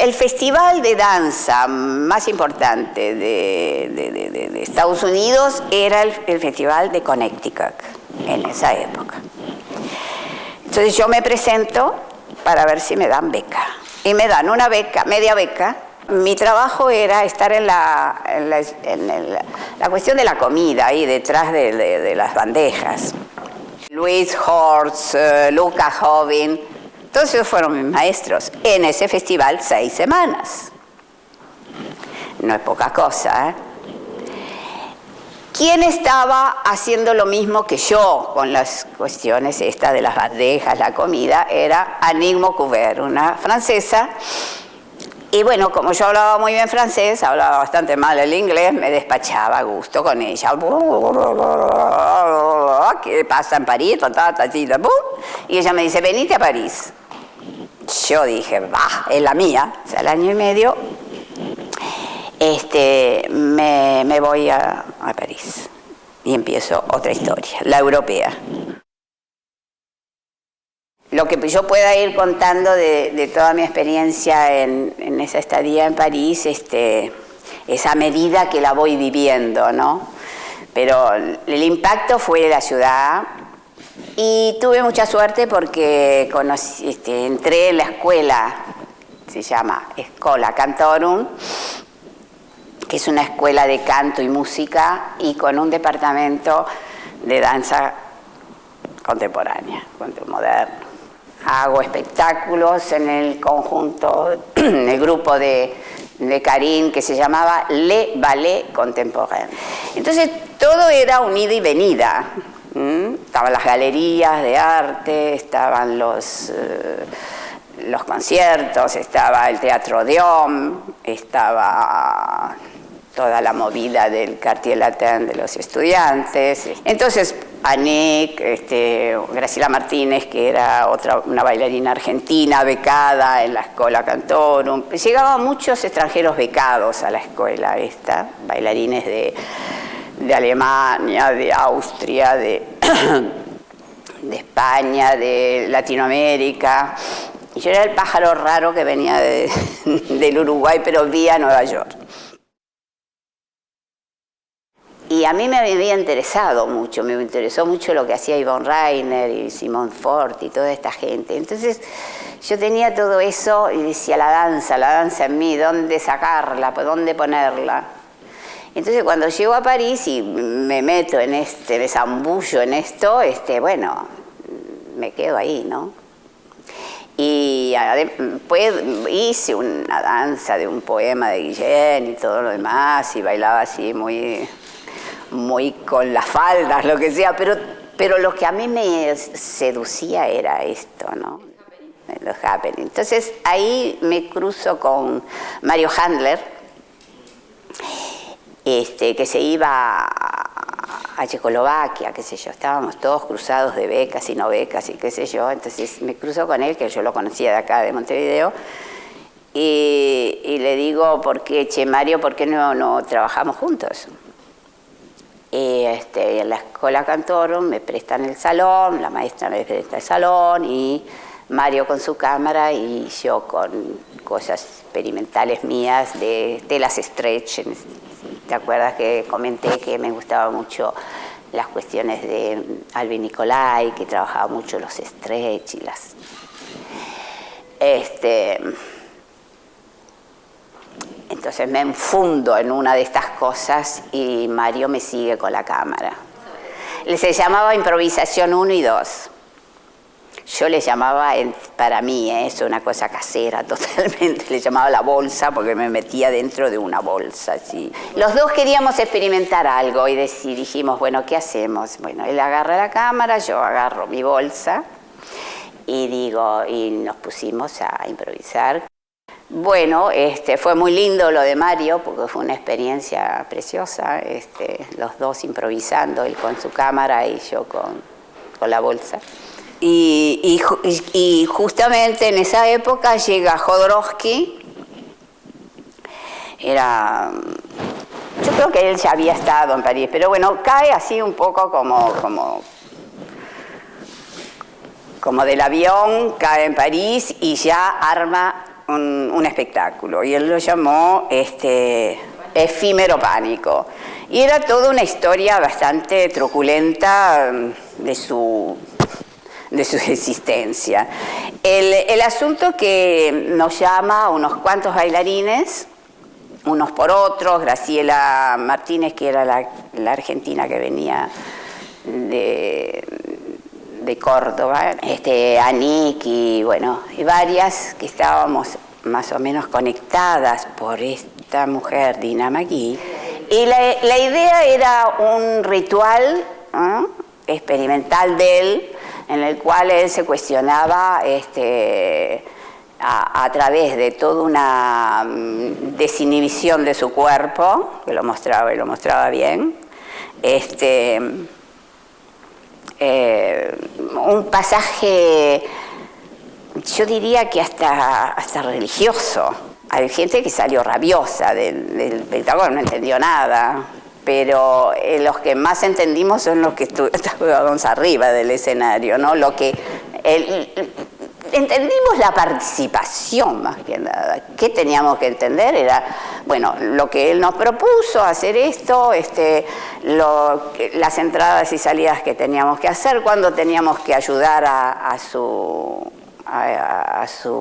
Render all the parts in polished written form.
El festival de danza más importante de Estados Unidos era el Festival de Connecticut en esa época. Entonces yo me presento para ver si me dan beca. Y me dan una beca, media beca. Mi trabajo era estar en la cuestión de la comida, ahí detrás de las bandejas. Luis Horst, Lucas Jovin, todos ellos fueron mis maestros en ese festival 6 semanas. No es poca cosa, ¿eh? ¿Quién estaba haciendo lo mismo que yo con las cuestiones estas de las bandejas, la comida? Era Annick Maucouvert, una francesa. Y bueno, como yo hablaba muy bien francés, hablaba bastante mal el inglés, me despachaba a gusto con ella. ¿Qué pasa en París? Y ella me dice, venite a París. Yo dije, va, es la mía. O sea, al año y medio me voy a París. Y empiezo otra historia, la europea. Lo que yo pueda ir contando de toda mi experiencia en esa estadía en París, es a medida que la voy viviendo, ¿no? Pero el impacto fue la ciudad y tuve mucha suerte porque entré en la escuela, se llama Schola Cantorum, que es una escuela de canto y música y con un departamento de danza contemporánea, moderna. Hago espectáculos en el conjunto, en el grupo de Karine, que se llamaba Le Ballet Contemporain. Entonces todo era un ida y venida. Estaban las galerías de arte, estaban los conciertos, estaba el Teatro Dion, estaba toda la movida del Quartier Latin de los estudiantes. Entonces Annick, Graciela Martínez, que era una bailarina argentina becada en la Schola Cantorum. Llegaban muchos extranjeros becados a la escuela esta, bailarines de Alemania, de Austria, de España, de Latinoamérica. Y yo era el pájaro raro que venía del Uruguay, pero vía Nueva York. Y a mí me había interesado mucho, me interesó mucho lo que hacía Yvonne Rainer y Simone Fort y toda esta gente. Entonces yo tenía todo eso y decía, la danza en mí, ¿dónde sacarla? ¿Dónde ponerla? Entonces cuando llego a París y me meto en me zambullo en esto, bueno, me quedo ahí, ¿no? Y después hice una danza de un poema de Guillén y todo lo demás y bailaba así muy con las faldas, lo que sea, pero lo que a mí me seducía era esto, ¿no? Los happening. Entonces ahí me cruzo con Mario Handler, que se iba a Checoslovaquia, qué sé yo, estábamos todos cruzados de becas y no becas y qué sé yo, entonces me cruzo con él, que yo lo conocía de acá, de Montevideo, y le digo, Mario, ¿por qué no trabajamos juntos? Y en la Schola Cantorum me prestan el salón, la maestra me presta el salón y Mario con su cámara y yo con cosas experimentales mías de telas stretch. ¿Te acuerdas que comenté que me gustaba mucho las cuestiones de Alvin Nicolai, que trabajaba mucho los stretch y las... Entonces me enfundo en una de estas cosas y Mario me sigue con la cámara. Se llamaba improvisación 1 y 2. Yo le llamaba, para mí, es una cosa casera totalmente, le llamaba la bolsa porque me metía dentro de una bolsa. Así. Los dos queríamos experimentar algo y dijimos, bueno, ¿qué hacemos? Bueno, él agarra la cámara, yo agarro mi bolsa y nos pusimos a improvisar. Bueno, fue muy lindo lo de Mario porque fue una experiencia preciosa, los dos improvisando, él con su cámara y yo con la bolsa. Y justamente en esa época llega Jodorowsky, yo creo que él ya había estado en París, pero bueno, cae así un poco como del avión, cae en París y ya arma un espectáculo y él lo llamó Efímero Pánico. Y era toda una historia bastante truculenta de su existencia. El asunto que nos llama a unos cuantos bailarines, unos por otros, Graciela Martínez, que era la argentina que venía de Córdoba, Anik y bueno, y varias que estábamos más o menos conectadas por esta mujer, Dina Magui. Y la idea era un ritual experimental de él, en el cual él se cuestionaba a través de toda una desinhibición de su cuerpo, que lo mostraba y lo mostraba bien, un pasaje, yo diría que hasta religioso. Hay gente que salió rabiosa del espectáculo, no entendió nada, pero los que más entendimos son los que estábamos arriba del escenario, ¿no? Entendimos la participación más que nada. ¿Qué teníamos que entender? Era, bueno, lo que él nos propuso, hacer esto, las entradas y salidas que teníamos que hacer, cuando teníamos que ayudar a su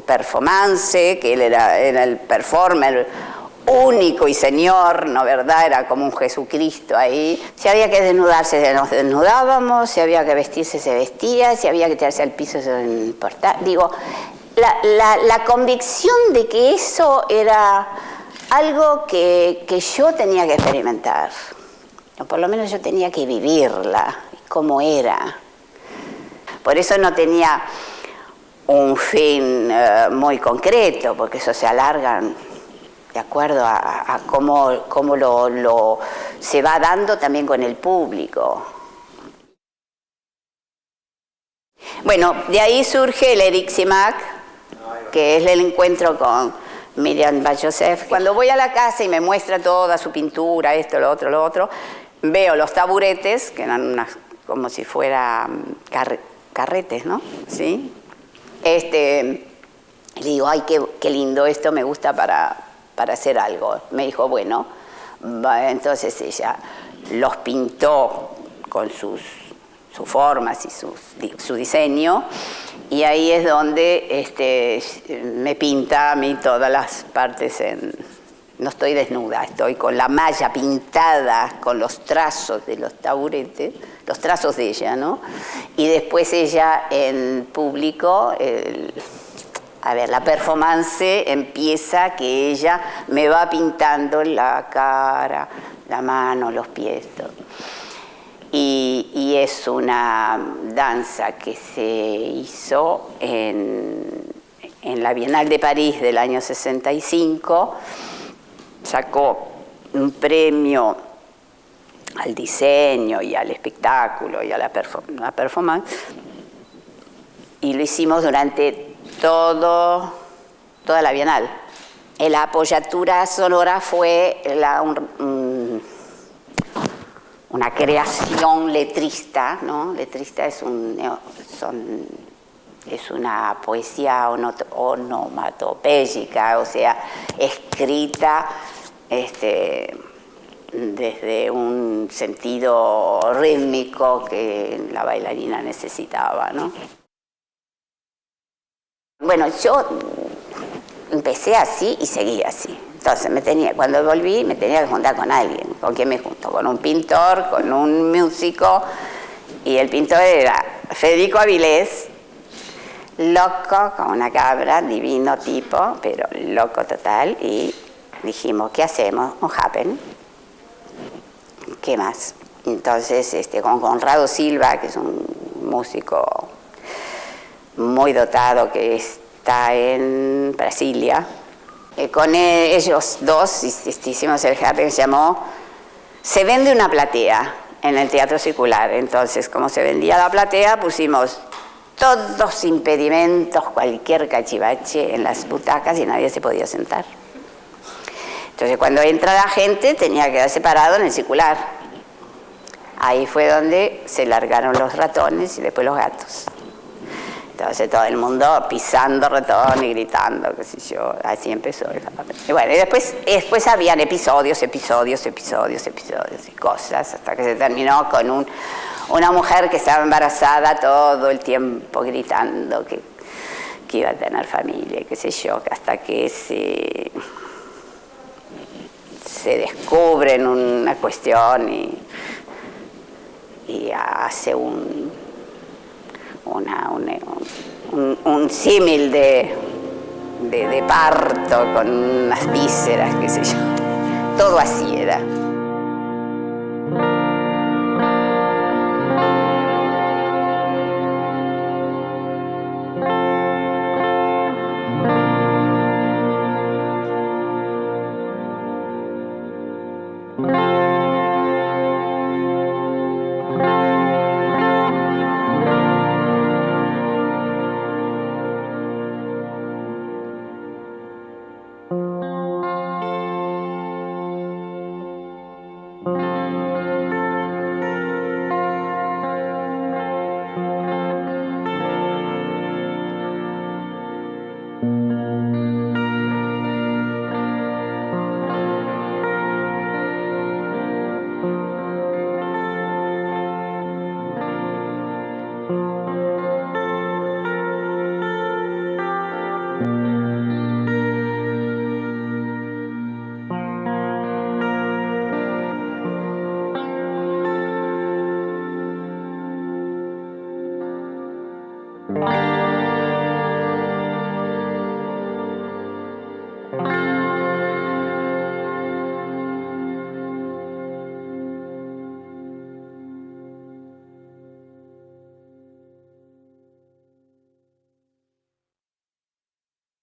performance, que él era el performer único y señor, ¿no verdad? Era como un Jesucristo ahí. Si había que desnudarse, nos desnudábamos, si había que vestirse, se vestía, si había que tirarse al piso, se no importaba. Digo, la convicción de que eso era algo que yo tenía que experimentar, o por lo menos yo tenía que vivirla, cómo era. Por eso no tenía un fin muy concreto, porque eso se alarga de acuerdo a cómo lo se va dando también con el público. Bueno, de ahí surge el Eric Simac, que es el encuentro con Miriam Bajosef. Cuando voy a la casa y me muestra toda su pintura, esto, lo otro, veo los taburetes, que eran como si fueran carretes, ¿no? ¿Sí? Le digo, ay, qué lindo esto, me gusta para hacer algo. Me dijo, bueno, entonces ella los pintó con sus formas y su diseño, y ahí es donde me pinta a mí todas las partes no estoy desnuda, estoy con la malla pintada, con los trazos de los taburetes, los trazos de ella, ¿no? Y después ella en público, la performance empieza que ella me va pintando la cara, la mano, los pies, todo. Y es una danza que se hizo en la Bienal de París del año 65, sacó un premio al diseño y al espectáculo y a la performance, y lo hicimos durante toda la Bienal. La apoyatura sonora fue una creación letrista, ¿no? Letrista es una poesía onomatopéyica, o sea, escrita desde un sentido rítmico que la bailarina necesitaba, ¿no? Bueno, yo empecé así y seguí así. Entonces cuando volví me tenía que juntar con alguien. ¿Con quién me junto? Con un pintor, con un músico, y el pintor era Federico Avilés, loco como una cabra, divino tipo, pero loco total, y dijimos, ¿qué hacemos? Un happen. ¿Qué más? Entonces, con Conrado Silva, que es un músico muy dotado que está en Brasilia, con ellos dos hicimos el happen que se llamó Se vende una platea en el Teatro Circular. Entonces, como se vendía la platea, pusimos todos los impedimentos, cualquier cachivache en las butacas y nadie se podía sentar. Entonces, cuando entra la gente, tenía que quedar separado en el circular. Ahí fue donde se largaron los ratones y después los gatos. Entonces todo el mundo pisando ratón y gritando, qué sé yo, así empezó. Y bueno, y después habían episodios y cosas, hasta que se terminó con una mujer que estaba embarazada todo el tiempo gritando que iba a tener familia, qué sé yo, hasta que se descubre en una cuestión y hace un símil de parto con unas vísceras, qué sé yo. Todo así era.